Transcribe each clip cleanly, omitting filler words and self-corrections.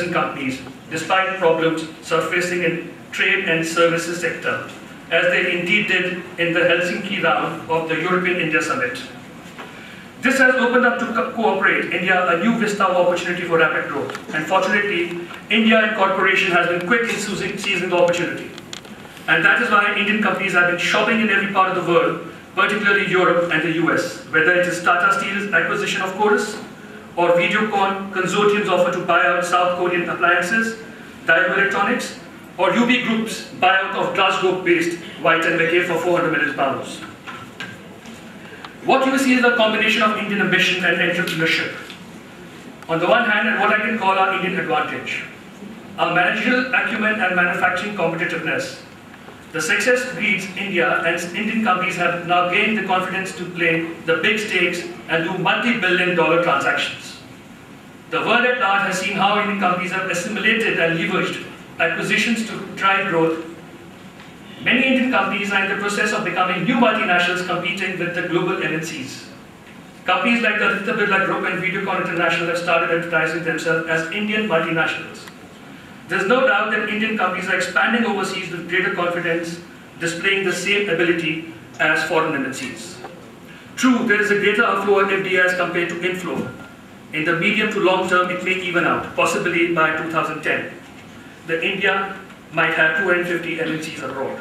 and companies, despite problems surfacing in trade and services sector, as they indeed did in the Helsinki round of the European India Summit. This has opened up to cooperate India a new vista of opportunity for rapid growth, and fortunately, India and corporation has been quick in seizing the opportunity. And that is why Indian companies have been shopping in every part of the world, particularly Europe and the US, whether it is Tata Steel's acquisition of Chorus, or Videocon consortium's offer to buy out South Korean appliances, Daewoo Electronics, or UB Group's buyout of Glasgow-based White & McKay for 400 million pounds. What you see is a combination of Indian ambition and entrepreneurship. On the one hand, and what I can call our Indian advantage, our managerial acumen and manufacturing competitiveness. The success breeds India, and Indian companies have now gained the confidence to play the big stakes and do multi-billion-dollar transactions. The world at large has seen how Indian companies have assimilated and leveraged acquisitions to drive growth. Many Indian companies are in the process of becoming new multinationals competing with the global MNCs. Companies like the Aditya Birla Group and Videocon International have started advertising themselves as Indian multinationals. There is no doubt that Indian companies are expanding overseas with greater confidence, displaying the same ability as foreign MNCs. True, there is a greater outflow of FDI as compared to inflow. In the medium to long term, it may even out, possibly by 2010. The India might have 250 MNCs abroad.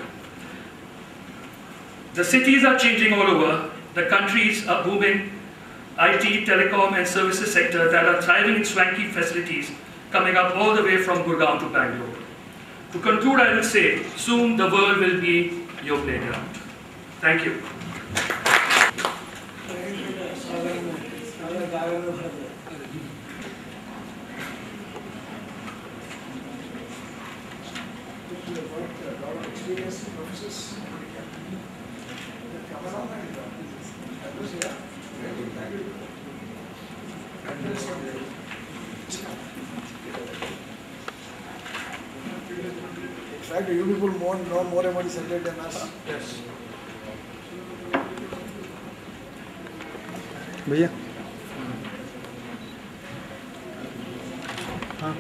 The cities are changing all over. The countries are booming. IT, telecom and services sector that are thriving in swanky facilities coming up all the way from Gurgaon to Bangalore. To conclude, I will say, soon the world will be your playground. Thank you. In fact, you people know more about the subject than us. Yes. भैया हाँ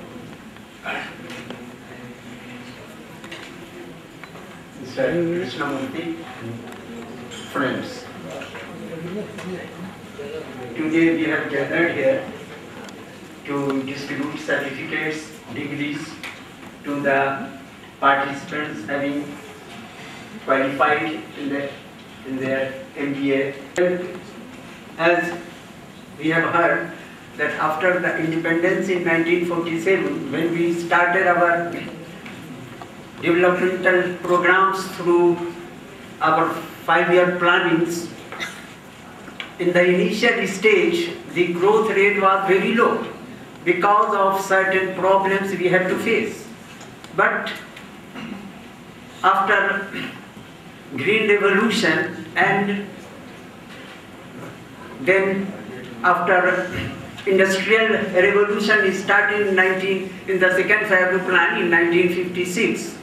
Mr. Krishnamurthy, friends, today we have gathered here to distribute certificates, degrees to the participants having qualified in their MBA. As we have heard that after the independence in 1947, when we started our developmental programs through our 5-year plannings, in the initial stage, the growth rate was very low because of certain problems we had to face. But after Green Revolution and then after Industrial Revolution started in the second 5-year plan in 1956,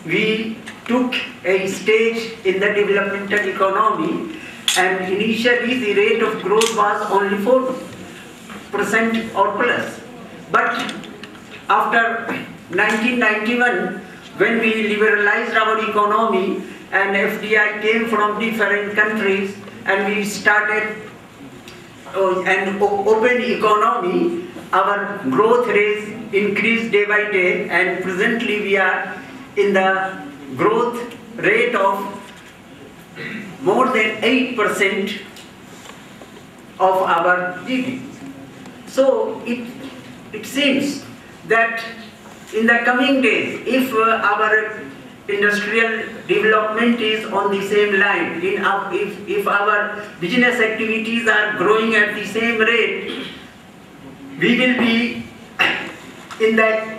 we took a stage in the developmental economy, and initially the rate of growth was only 4% or plus. But after 1991, when we liberalized our economy and FDI came from different countries and we started an open economy, our growth rate increased day by day, and presently we are in the growth rate of more than 8% of our GDP. So it seems that in the coming days, if our industrial development is on the same line, if our business activities are growing at the same rate, we will be in the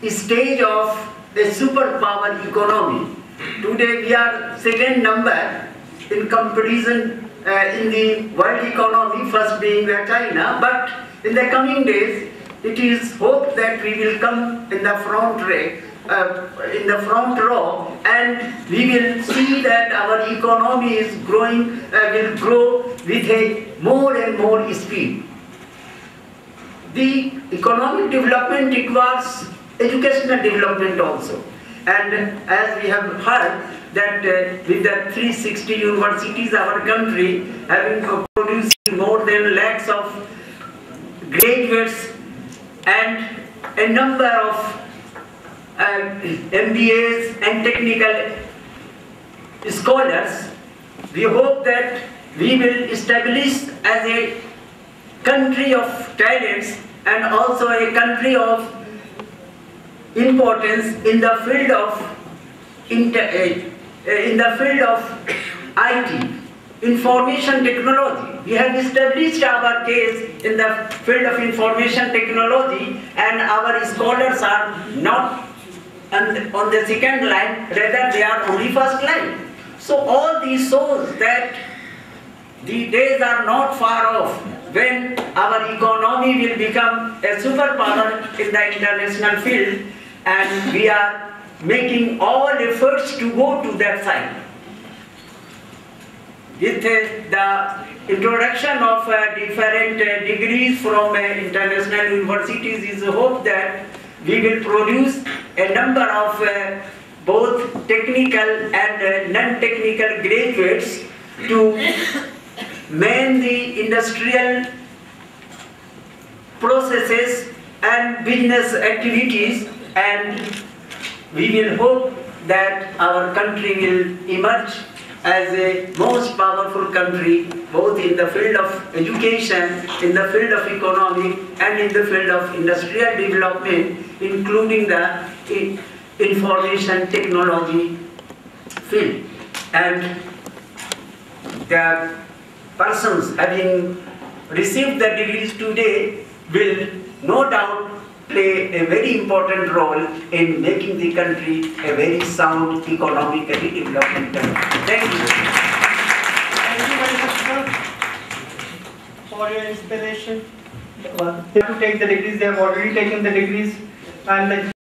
stage of a superpower economy. Today we are second number in comparison in the world economy, first being China, but in the coming days it is hoped that we will come in the front row, and we will see that our economy is growing, will grow with a more and more speed. the economic development requires educational development also. And as we have heard that with the 360 universities, our country having produced more than lakhs of graduates and a number of MBAs and technical scholars, we hope that we will establish as a country of talents and also a country of importance in the field of IT, information technology. We have established our case in the field of information technology, and our scholars are not on the second line, rather they are only first line. So all these shows that the days are not far off when our economy will become a superpower in the international field, and we are making all efforts to go to that side. With the introduction of different degrees from international universities, is a hope that we will produce a number of both technical and non-technical graduates to man the industrial processes and business activities, and we will hope that our country will emerge as a most powerful country, both in the field of education, in the field of economic, and in the field of industrial development, including the information technology field. And the persons having received the degrees today will no doubt play a very important role in making the country a very sound economically development country. Thank you. Thank you very much, sir, for your inspiration. They have to take the degrees, they have already taken the degrees, and the